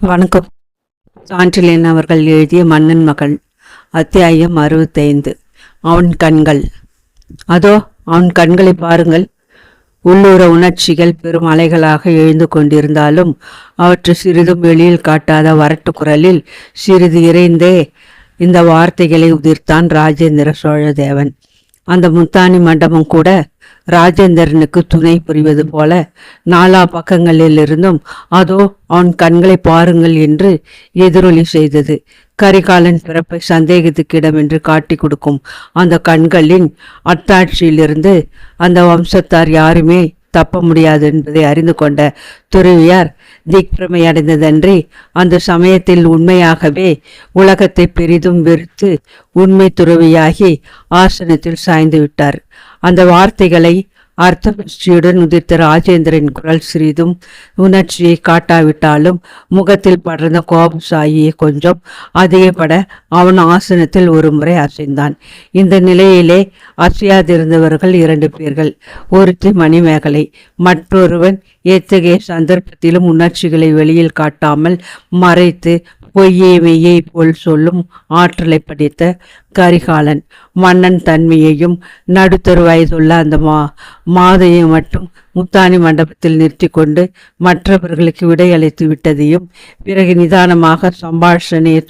வணக்கம். சாண்டில்யன் அவர்கள் எழுதிய மன்னன் மகள், அத்தியாயம் 65. அவன் கண்கள். அதோ அவன் கண்களை பாருங்கள். உள்ளூர உணர்ச்சிகள் பெரும் அலைகளாக எழுந்து கொண்டிருந்தாலும் அவற்றை சிறிதும் வெளியில் காட்டாத வறட்டு குரலில் சிறிது இறைந்தே இந்த வார்த்தைகளை உதிர்த்தான் ராஜேந்திர சோழ தேவன். அந்த முத்தானி மண்டபம் கூட ராஜேந்திரனுக்கு துணை புரிவது போல நாலா பக்கங்களிலிருந்தும் அதோ அவன் கண்களை பாருங்கள் என்று எதிரொலி செய்தது. கரிகாலன் பிறப்பை சந்தேகத்துக்கு இடமென்று காட்டி கொடுக்கும் அந்த கண்களின் அத்தாட்சியிலிருந்து அந்த வம்சத்தார் யாருமே தப்ப முடியாது என்பதை அறிந்து கொண்ட துறவியார் திக்பிரமை அடைந்ததன்றி அந்த சமயத்தில் உண்மையாகவே உலகத்தை பெரிதும் வெறுத்து உண்மை துறவியாகி ஆசனத்தில் சாய்ந்து விட்டார். அந்த வார்த்தைகளை அர்த்த புஷ்டியுடன் உதிர்த்த ராஜேந்திரன் குரல் சிறிதும் உணர்ச்சியை காட்டாவிட்டாலும் முகத்தில் படர்ந்த கோபசாயியை கொஞ்சம் அதிகப்பட அவன் ஆசனத்தில் ஒரு முறை அசைந்தான். இந்த நிலையிலே அசையாதிருந்தவர்கள் 2 பேர்கள். ஒருத்தி மணிமேகலை, மற்றொருவன் எத்தகைய சந்தர்ப்பத்திலும் உணர்ச்சிகளை வெளியில் காட்டாமல் மறைத்து பொய்யை மெய்யை போல் சொல்லும் ஆற்றலை படித்த கரிகாலன். மன்னன் தன்மையையும் நடுத்தரு வயதுள்ள அந்த மாதையை மட்டும் முத்தானி மண்டபத்தில் நிறுத்தி கொண்டு மற்றவர்களுக்கு விடையளித்து விட்டதையும் பிறகு நிதானமாக சம்பாஷணையை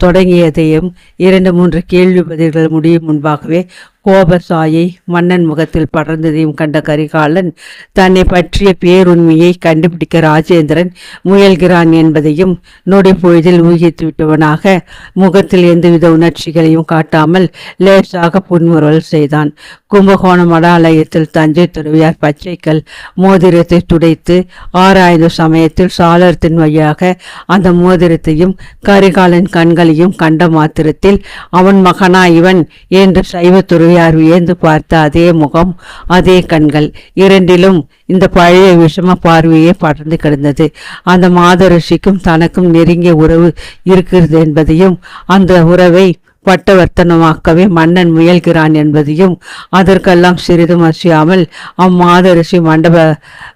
தொடங்கியதையும் 2-3 கேள்வி பதில்கள் முடியும் முன்பாகவே கோபசாயை மன்னன் முகத்தில் படர்ந்ததையும் கண்ட கரிகாலன் தன்னை பற்றிய பேருண்மையை கண்டுபிடிக்க ராஜேந்திரன் முயல்கிறான் என்பதையும் நொடி பொழுதில் ஊகித்து விட்டவனாக முகத்தில் எந்தவித உணர்ச்சிகளையும் காட்டாமல் லேசாக புன்முறுவல் செய்தான். கும்பகோணம் மடாலயத்தில் தஞ்சை துறவியார் பச்சைக்கல் மோதிரத்தை துடைத்து ஆராய்ந்த சமயத்தில் சாளரத்தின் வழியாக அந்த மோதிரத்தையும் கரிகாலன் கண்களையும் கண்ட மாத்திரத்தில் அவன் மகனா இவன் என்று சைவ துறவியார் வியந்து பார்த்த அதே முகம், அதே கண்கள், இரண்டிலும் இந்த பழைய விஷம பார்வையே படர்ந்து கிடந்தது. அந்த மாதரிஷிக்கும் தனக்கும் நெருங்கிய உறவு இருக்கிறது என்பதையும் அந்த உறவை பட்டவர்த்தனமாக்கவே மன்னன் முயல்கிறான் என்பதையும் அதற்கெல்லாம் சிறிதும் அசையாமல் அம்மாதரிசி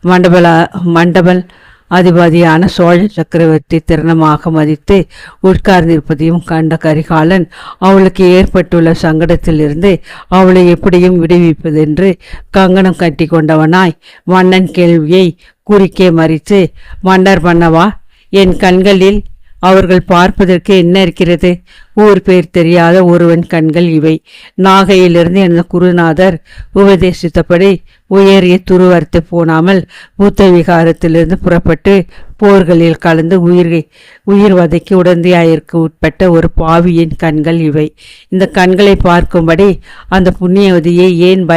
மண்டபல் அதிபதியான சோழ சக்கரவர்த்தி திறனமாக மதித்து உட்கார்ந்திருப்பதையும் கண்ட கரிகாலன் அவளுக்கு ஏற்பட்டுள்ள சங்கடத்திலிருந்து அவளை எப்படியும் விடுவிப்பதென்று கங்கணம் கட்டி கொண்டவனாய் மன்னன் கேள்வியை குறுக்கே மறித்து, மன்னர் மன்னவா, என் கண்களில் அவர்கள் பார்ப்பதற்கு என்ன இருக்கிறது? ஊர் பேர் தெரியாத ஒருவன் கண்கள் இவை. நாகையிலிருந்து எனது குருநாதர் உபதேசித்தபடி உயரிய துருவர்த்து போனாமல் பூத்த விகாரத்திலிருந்து புறப்பட்டு போர்களில் கலந்து உயிர் வதைக்கு உடந்தையாயிற்கு உட்பட்ட ஒரு பாவியின் கண்கள் இவை. இந்த கண்களை பார்க்கும்படி அந்த புண்ணியவதியை ஏன்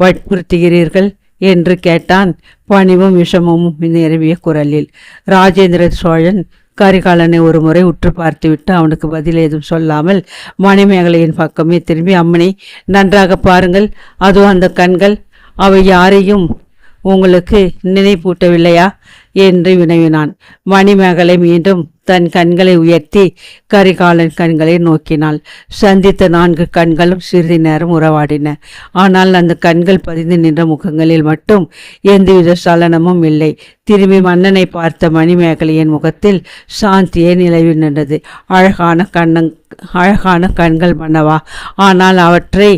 வற்புறுத்துகிறீர்கள் என்று கேட்டான் பணிவும் விஷமும் நிரம்பிய குரலில். ராஜேந்திர சோழன் கரிகாலனை ஒரு முறை உற்று பார்த்துவிட்டு அவனுக்கு பதில் ஏதும் சொல்லாமல் மணிமேகலையின் பக்கமே திரும்பி, அம்மனை நன்றாக பாருங்கள், அதோ அந்த கண்கள், அவை யாரையும் உங்களுக்கு நினைப்பூட்டவில்லையா என்று வினவினான். மணிமேகலை மீண்டும் தன் கண்களை உயர்த்தி கரிகாலன் கண்களை நோக்கினாள். சந்தித்த 4 கண்களும் சிறிது நேரம் உறவாடின. ஆனால் அந்த கண்கள் பதிந்து நின்ற முகங்களில் மட்டும் எந்தவித சலனமும் இல்லை. திரும்பி மன்னனை பார்த்த மணிமேகலையின் முகத்தில் சாந்தியே நிலவி நின்றது. அழகான கண்கள் மன்னவா, ஆனால் அவற்றை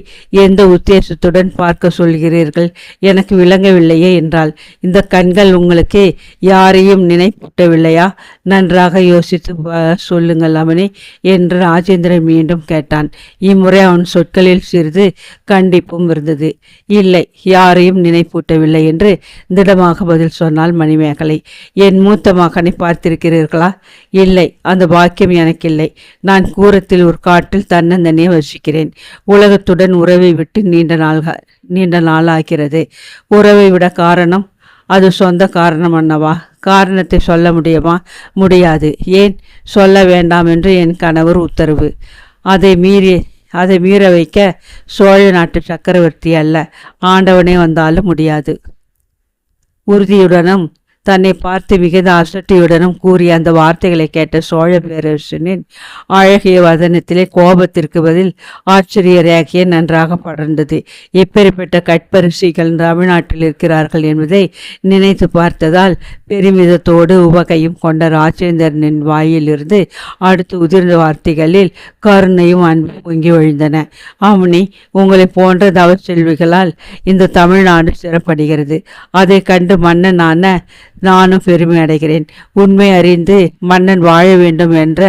எந்த உத்தேசத்துடன் பார்க்க சொல்கிறீர்கள்? எனக்கு விளங்கவில்லையே என்றால், இந்த கண்கள் உங்களுக்கு யாரையும் நினைப்பூட்டவில்லையா? நன்றாக யோசித்து சொல்லுங்கள் அம்மனே என்று ராஜேந்திரன் மீண்டும் கேட்டான். இம்முறை அவன் சொற்களில் சிறிது கண்டிப்பும் இருந்தது. இல்லை, யாரையும் நினைப்பூட்டவில்லை என்று திடமாக பதில் சொன்னால் மணிமேகலை. என் மூத்த மகனை பார்த்திருக்கிறீர்களா? இல்லை, அந்த பாக்கியம் எனக்கில்லை. நான் கூரத்தில் ஒரு காட்டில் தன்னந்தனியே வசிக்கிறேன். உலகத்துடன் உறவை விட்டு நீண்ட நாளாகிறது. உறவை விட காரணம், அது சொந்த காரணம் அன்னவா. காரணத்தை சொல்ல முடியுமா? முடியாது. ஏன் சொல்ல வேண்டாம் என்று என் கணவர் உத்தரவு. அதை மீற வைக்க சோழ நாட்டு சக்கரவர்த்தி அல்ல, ஆண்டவனே வந்தாலும் முடியாது. உறுதியுடனும் தன்னை பார்த்து மிகுந்த அசட்டியுடனும் கூறிய அந்த வார்த்தைகளை கேட்ட சோழ பேரரசனின் அழகிய வதனத்திலே கோபத்திற்கு பதில் ஆச்சரிய ரேகையை நன்றாக படர்ந்தது. இப்பேற்பட்ட கட்பரிசிகள் தமிழ்நாட்டில் இருக்கிறார்கள் என்பதை நினைத்து பார்த்ததால் பெருமிதத்தோடு உவகையும் கொண்ட ராஜேந்திரனின் வாயிலிருந்து அடுத்து உதிர்ந்த வார்த்தைகளில் கருணையும் அன்பும் பொங்கி வழிந்தன. அம்னி, உங்களை போன்ற தவச்செல்விகளால் இந்த தமிழ்நாடு சிறப்படுகிறது. அதை கண்டு மன்னனான நானும் பெருமை அடைகிறேன். உண்மை அறிந்து மன்னன் வாழ வேண்டும் என்ற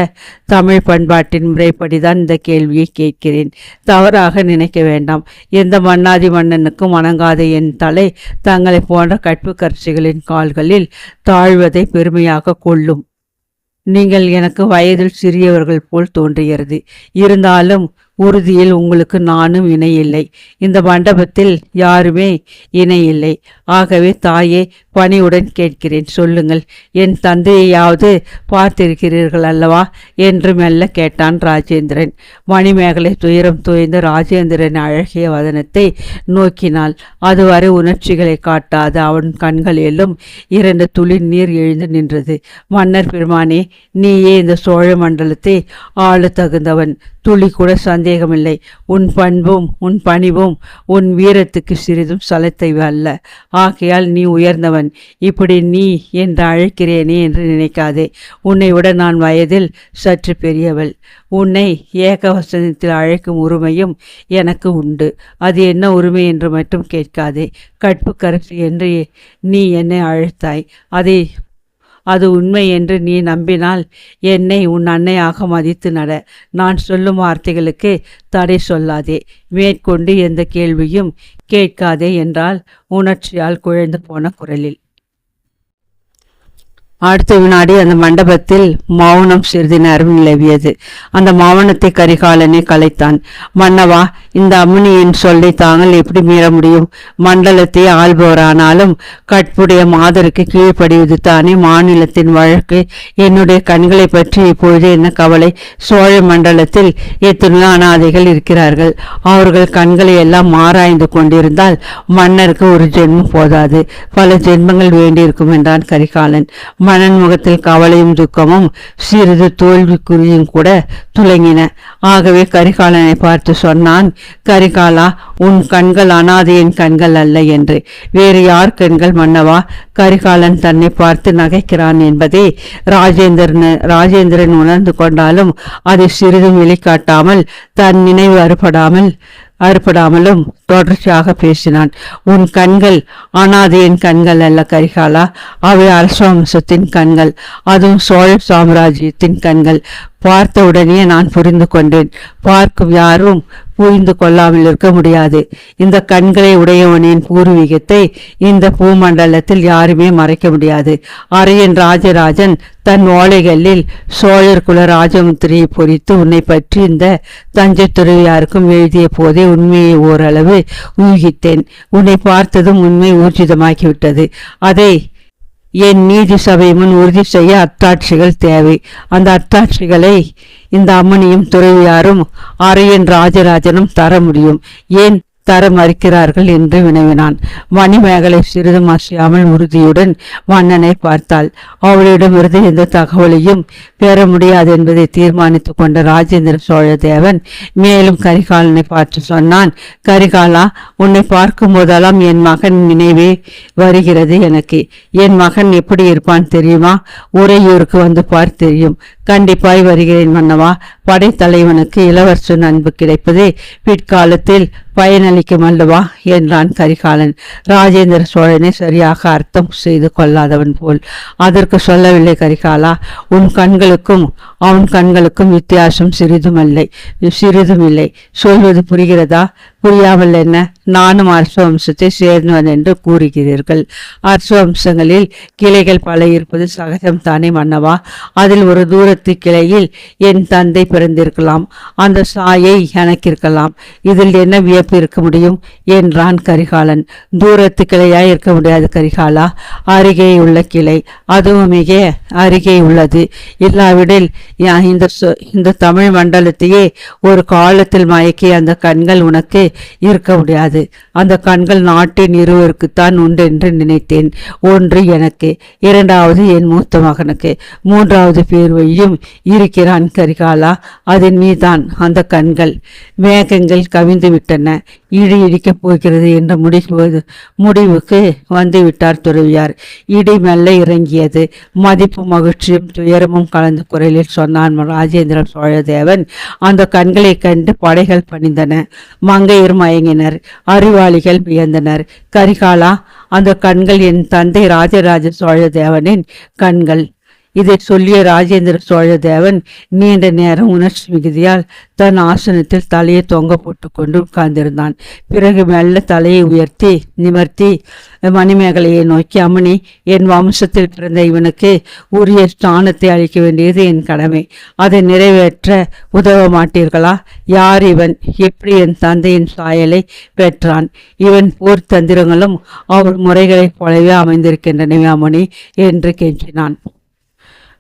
தமிழ் பண்பாட்டின் முறைப்படிதான் இந்த கேள்வியை கேட்கிறேன். தவறாக நினைக்க வேண்டாம். எந்த மன்னாதி மன்னனுக்கும் வணங்காத என் தலை தங்களை போன்ற கற்புக்கரசிகளின் கால்களில் தாழ்வதை பெருமையாக கொள்ளும். நீங்கள் எனக்கு வயதில் சிறியவர்கள் போல் தோன்றுகிறது. இருந்தாலும் உறுதியில் உங்களுக்கு நானும் இணையில்லை. இந்த மண்டபத்தில் யாருமே இணையில்லை. ஆகவே தாயே, பணிவுடன் கேட்கிறேன், சொல்லுங்கள், என் தந்தையாவது பார்த்திருக்கிறீர்கள் அல்லவா என்று மெல்ல கேட்டான் ராஜேந்திரன். மணிமேகலை துயரம் தோய்ந்த ராஜேந்திரன் அழகிய வதனத்தை நோக்கினாள். அதுவரை உணர்ச்சிகளை காட்டாத அவன் கண்களிலும் 2 துளி நீர் எழுந்து நின்றது. மன்னர் பெருமானே, நீயே இந்த சோழ மண்டலத்தை ஆள தகுந்தவன், துளி கூட சந்தேகமில்லை. உன் பண்பும் உன் பணிவும் உன் வீரத்துக்கு சிறிதும் சலைத்தவை அல்ல. ஆகையால் நீ உயர்ந்தவன். இப்படி நீ என்று அழைக்கிறேனே என்று நினைக்காதே. உன்னை விட நான் வயதில் சற்று பெரியவள். உன்னை ஏகவசனத்தில் அழைக்கும் உரிமையும் எனக்கு உண்டு. அது என்ன உரிமை என்று மட்டும் கேட்காதே. கற்புக்கரசி என்று நீ என்னை அழைத்தாய். அது உண்மை என்று நீ நம்பினால் என்னை உன் அன்னையாக மதித்து நட. நான் சொல்லும் வார்த்தைகளுக்கு தடை சொல்லாதே. மேற்கொண்டு எந்த கேள்வியும் கேட்காதே என்றால் உணர்ச்சியால் குழைந்து போன குரலில். அடுத்த வினாடி அந்த மண்டபத்தில் மௌனம் சிறிது நேரம் நிலவியது. அந்த மௌனத்தை கரிகாலனை கலைத்தான். மன்னவா, இந்த அம்முனியின் சொல்லை தாங்கள் எப்படி மீற முடியும்? மண்டலத்தை ஆள்பவரானாலும் கற்புடைய மாதருக்கு கீழ்ப்படிவது தானே மாநிலத்தின் வழக்கு. என்னுடைய கண்களை பற்றி இப்பொழுது என்ன கவலை? சோழ மண்டலத்தில் எத்தனையோ அனாதைகள் இருக்கிறார்கள். அவர்கள் கண்களை எல்லாம் ஆராய்ந்து கொண்டிருந்தால் மன்னருக்கு ஒரு ஜென்மம் போதாது, பல ஜென்மங்கள் வேண்டியிருக்கும் என்றான் கரிகாலன். மன்னன் முகத்தில் கவலையும் துக்கமும் சிறிது தோல்விக்குறியும் கூட துலங்கின. ஆகவே கரிகாலனை பார்த்து சொன்னான், கரிகாலா, உன் கண்கள் அனாதையின் கண்கள் அல்ல என்று. வேறு யார் கண்கள் மன்னவா? கரிகாலன் தன்னை பார்த்து நகைக்கிறான் என்பதை ராஜேந்திரன் உணர்ந்து கொண்டாலும் அதை சிறிதும் வெளிக்காட்டாமல் தன் நினைவு அறுபடாமலும் தொடர்ச்சியாக பேசினான். உன் கண்கள் அனாதையின் கண்கள் அல்ல கரிகாலா, அவை அரசவம்சத்தின் கண்கள், அதுவும் சோழ சாம்ராஜ்யத்தின் கண்கள். பார்த்தவுடனே நான் புரிந்து கொண்டேன். பார்க்கும் யாரும் புரிந்து கொள்ளாமல் இருக்க முடியாது. இந்த கண்களை உடையவனின் பூர்வீகத்தை இந்த பூமண்டலத்தில் யாருமே மறைக்க முடியாது. அரையன் ராஜராஜன் தன் ஓலைகளில் சோழர் குல ராஜமுத்திரையை பொறித்து உன்னை பற்றி இந்த தஞ்சை துறவியாருக்கும் எழுதிய போதே உண்மையை ஓரளவு ஊகித்தேன். உன்னை பார்த்ததும் உண்மை ஊர்ஜிதமாக்கிவிட்டது. அதை என் நீதி சபை முன் உறுதி செய்ய அத்தாட்சிகள் தேவை. அந்த அத்தாட்சிகளை இந்த அம்மனியும் துறவியாரும் அரையன் ராஜராஜனும் தர முடியும். ஏன் தர மறுக்கிறார்கள் என்று வினவினான். மணிமேகலை சிறிதும் அசையாமல் உறுதியுடன் மன்னனை பார்த்தாள். அவளிடமிருந்து எந்த தகவலையும் பெற முடியாது என்பதை தீர்மானித்துக் கொண்ட ராஜேந்திர சோழ தேவன் மேலும் கரிகாலனை பார்த்து சொன்னான், கரிகாலா, உன்னை பார்க்கும் போதெல்லாம் என் மகன் நினைவே வருகிறது எனக்கு. என் மகன் எப்படி இருப்பான் தெரியுமா? உறையூருக்கு வந்து பார், தெரியும். கண்டிப்பாய் வருகிறேன் மன்னவா. படைத்தலைவனுக்கு இளவரசன் அன்பு கிடைப்பதே பிற்காலத்தில் பயனளிக்கும் அல்லவா என்றான் கரிகாலன். ராஜேந்திர சோழனை சரியாக அர்த்தம் செய்து கொள்ளாதவன் போல். அதற்கு சொல்லவில்லை கரிகாலா, உன் கண்களுக்கும் அவன் கண்களுக்கும் வித்தியாசம் சிறிதும் இல்லை. சொல்வது புரிகிறதா? புரியாமல் என்ன? நானும் அரச வம்சத்தை சேர்ந்தவன் என்று கூறுகிறீர்கள். அரச வம்சங்களில் கிளைகள் பல இருப்பது சகஜம் தானே மன்னவா. அதில் ஒரு தூரத்து கிளையில் என் தந்தை பிறந்திருக்கலாம், அந்த சாயை எனக்கு இருக்கலாம். இதில் என்ன வியப்பு இருக்க முடியும் என்றான் கரிகாலன். தூரத்து கிளையாய் இருக்க முடியாது கரிகாலா, அருகே உள்ள கிளை, அதுவும் மிக அருகே உள்ளது. இல்லாவிடில் இந்த தமிழ் மண்டலத்தையே ஒரு காலத்தில் மயக்கிய அந்த கண்கள் உனக்கு இருக்க முடியாது. இருந்தது. அந்த கண்கள் நாட்டின் இருவருக்குத்தான் உண்டென்று நினைத்தேன். ஒன்று எனக்கு, இரண்டாவது என் மூத்த மகனுக்கு, மூன்றாவது பேர் வழியும் இருக்கிறான் கரிகாலா, அது நீதான். அந்த கண்கள். மேகங்கள் கவிந்து விட்டன. இடி இடிக்கப் போகிறது என்ற முடிவுக்கு வந்துவிட்டார் துறவியார். இடி மெல்ல இறங்கியது. மதிப்பு மகிழ்ச்சியும் துயரமும் கலந்த குரலில் சொன்னான் ராஜேந்திர சோழதேவன். அந்த கண்களை கண்டு படைகள் பணிந்தன. மங்கையர் மயங்கினர். அறிவாளிகள் வியந்தனர். கரிகாலா, அந்த கண்கள் என் தந்தை ராஜராஜ சோழதேவனின் கண்கள். இதை சொல்லிய ராஜேந்திர சோழதேவன் நீண்ட நேரம் உணர்ச்சி மிகுதியால் தன் ஆசனத்தில் தலையை தொங்க போட்டு கொண்டு உட்கார்ந்திருந்தான். பிறகு மெல்ல தலையை உயர்த்தி நிமர்த்தி மணிமேகலையை நோக்கி, அம்மணி, என் வம்சத்தில் பிறந்த இவனுக்கு உரிய ஸ்தானத்தை அளிக்க வேண்டியது என் கடமை. அதை நிறைவேற்ற உதவ மாட்டீர்களா? யார் இவன்? எப்படி என் தந்தையின் சாயலை பெற்றான்? இவன் போர் தந்திரங்களும் அவர் முறைகளைப் போலவே அமைந்திருக்கின்றனவே அம்மணி என்று கெஞ்சினான்.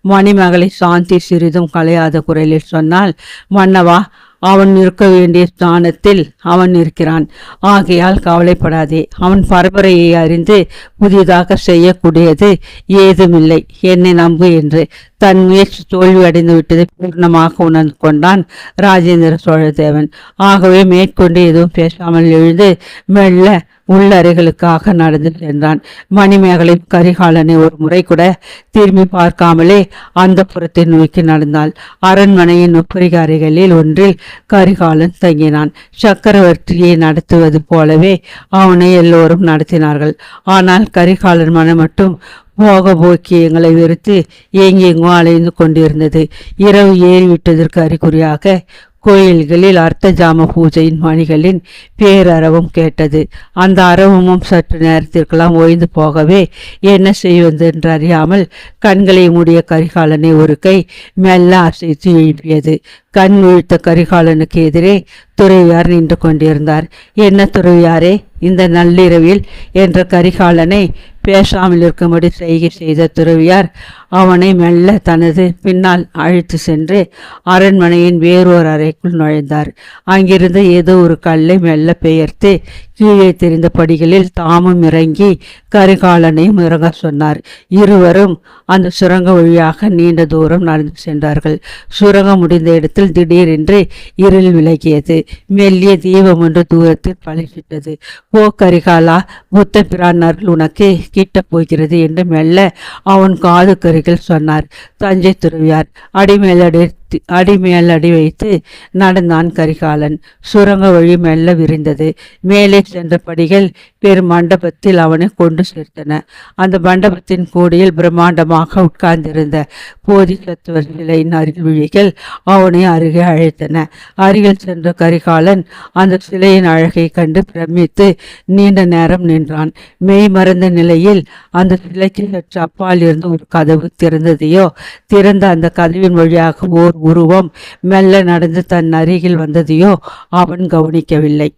மணிமகளை சாந்தி சிறிதும் கலையாத குரலில் சொன்னால், மன்னவா, அவன் இருக்க வேண்டிய ஸ்தானத்தில் அவன் இருக்கிறான். ஆகையால் கவலைப்படாதே. அவன் பரம்பரையை அறிந்து புதிதாக செய்யக்கூடியது ஏதுமில்லை. என்னை நம்பு என்று தன் முயற்சி தோல்வி அடைந்து விட்டதை பூர்ணமாக உணர்ந்து கொண்டான் ராஜேந்திர சோழதேவன். ஆகவே மேற்கொண்டு எதுவும் பேசாமல் எழுந்து மெல்ல உள்ளறைகளுக்காக நடந்து சென்றான். மணிமேகலை கரிகாலனை ஒரு முறை கூட திரும்பி பார்க்காமலே அந்த புறத்தை நோக்கி நடந்தாள். அரண்மனையின் உப்பரிக அறைகளில் ஒன்றில் கரிகாலன் தங்கினான். சக்கரவர்த்தியை நடத்துவது போலவே அவனை எல்லோரும் நடத்தினார்கள். ஆனால் கரிகாலன் மனம் மட்டும் போக போக்கியங்களை வெறுத்து எங்கெங்கோ அலைந்து கொண்டிருந்தது. இரவு ஏறிவிட்டதற்கு அறிகுறியாக கோயில்களில் அர்த்த ஜாம பூஜையின் மணிகளின் பேரரவம் கேட்டது. அந்த அரவமும் சற்று நேரத்திற்கெல்லாம் ஓய்ந்து போகவே என்ன செய்வது என்று அறியாமல் கண்களை மூடிய கரிகாலனை ஒரு கை மெல்ல அசைத்து எழுப்பியது. கண் விழித்த கரிகாலனுக்கு எதிரே துறவியார் நின்று கொண்டிருந்தார். என்ன துறவியாரே, இந்த நள்ளிரவில் என்ற கரிகாலனை பேசாமல் இருக்கும்படி செய்கை செய்த துறவியார் அவனை மெல்ல தனது பின்னால் அழைத்து சென்று அரண்மனையின் வேறொரு அறைக்குள் நுழைந்தார். அங்கிருந்து ஏதோ ஒரு கல்லை மெல்ல பெயர்த்து கீழே தெரிந்த படிகளில் தாமும் இறங்கி கரிகாலனையும் இறங்க சொன்னார். இருவரும் அந்த சுரங்க வழியாக நீண்ட தூரம் நடந்து சென்றார்கள். சுரங்கம் முடிந்த இடத்தில் திடீரென்று இருள் விலகியது. மெல்லிய தீபம் ஒன்று தூரத்தில் பளிச்சிட்டது. ஓ கரிகாலா, புத்த பிரானர்கள் உனக்கு கிட்டப் போகிறது என்று மெல்ல அவன் காது கருகில் சொன்னார் தஞ்சை துறவியார். அடிமேலடி வைத்து நடந்தான் கரிகாலன். சுரங்க வழி மெல்ல விரிந்தது. மேலே சென்ற படிகள் பெரும் மண்டபத்தில் அவனை கொண்டு சேர்த்தன. அந்த மண்டபத்தின் கூடையில் பிரம்மாண்டமாக உட்கார்ந்திருந்த போதிசத்துவர் சிலையின் அருகில் விழிகள் அவனை அருகே அழைத்தன. அருகில் சென்ற கரிகாலன் அந்த சிலையின் அழகை கண்டு பிரமித்து நீண்ட நேரம் நின்றான். மெய் மறந்த நிலையில் அந்த சிலைக்கு சற்று அப்பால் இருந்து ஒரு கதவு திறந்ததையோ, திறந்த அந்த கதவின் வழியாக ஓர் உருவம் மெல்ல நடந்து தன் அருகில் வந்ததையோ அவன் கவனிக்கவில்லை.